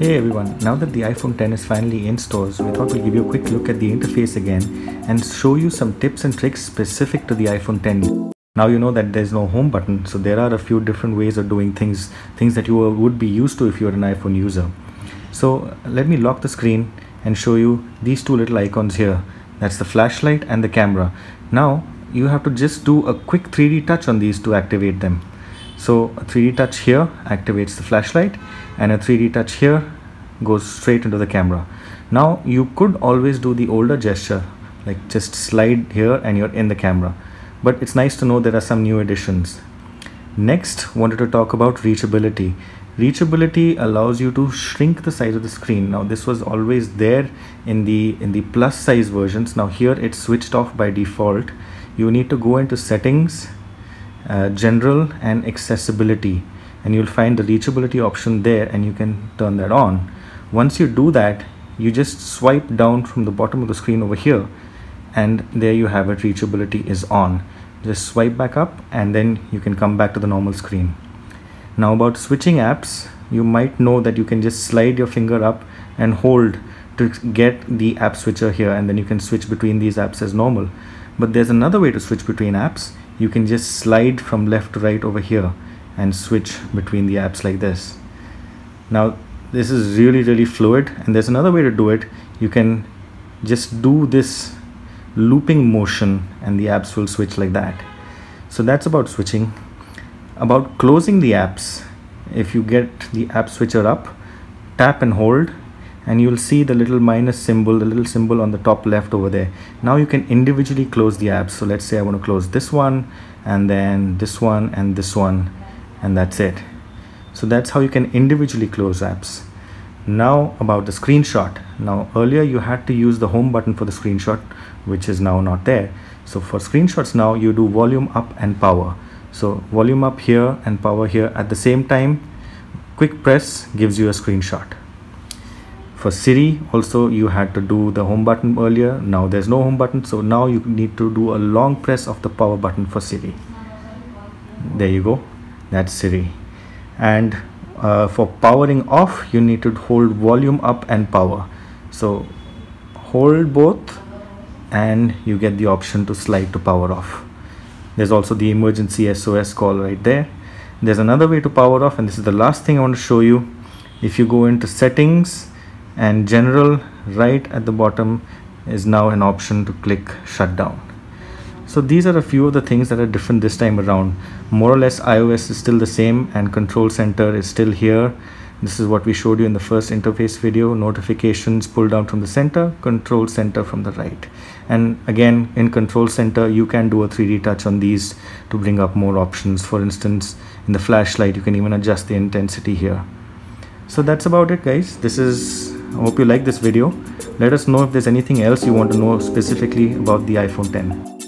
Hey everyone, now that the iPhone 10 is finally in stores, we thought we'll give you a quick look at the interface again and show you some tips and tricks specific to the iPhone 10. Now you know that there's no home button, so there are a few different ways of doing things that you would be used to if you're an iPhone user. So let me lock the screen and show you these two little icons here. That's the flashlight and the camera. Now you have to just do a quick 3D touch on these to activate them. So a 3D touch here activates the flashlight, and a 3D touch here goes straight into the camera. Now you could always do the older gesture, like just slide here and you're in the camera, but it's nice to know there are some new additions. Next, wanted to talk about reachability. Reachability allows you to shrink the size of the screen. Now this was always there in the plus size versions. Now here it's switched off by default. You need to go into settings, general and accessibility, and you'll find the reachability option there, and you can turn that on. Once you do that, you just swipe down from the bottom of the screen over here, and there you have it, reachability is on. Just swipe back up and then you can come back to the normal screen. Now about switching apps, you might know that you can just slide your finger up and hold to get the app switcher here, and then you can switch between these apps as normal. But there's another way to switch between apps. You can just slide from left to right over here and switch between the apps like this. Now this is really fluid, and there's another way to do it. You can just do this looping motion and the apps will switch like that. So that's about switching. About closing the apps, if you get the app switcher up, tap and hold, and you'll see the little minus symbol, the little symbol on the top left over there. Now you can individually close the apps. So let's say I want to close this one, and then this one, and this one, and that's it. So that's how you can individually close apps. Now about the screenshot. Now earlier you had to use the home button for the screenshot, which is now not there. So for screenshots now you do volume up and power. So volume up here and power here at the same time. Quick press gives you a screenshot. For Siri also you had to do the home button earlier. Now there's no home button, so now you need to do a long press of the power button for Siri. There you go, that's Siri. And for powering off, you need to hold volume up and power. So hold both and you get the option to slide to power off. There's also the emergency SOS call right there. There's another way to power off, and this is the last thing I want to show you. If you go into settings and general, right at the bottom is now an option to click shutdown. So these are a few of the things that are different this time around. More or less iOS is still the same, and control center is still here. This is what we showed you in the first interface video. Notifications pull down from the center, control center from the right. And again, in control center you can do a 3D touch on these to bring up more options. For instance, in the flashlight you can even adjust the intensity here. So that's about it, guys. I hope you like this video. Let us know if there's anything else you want to know specifically about the iPhone 10.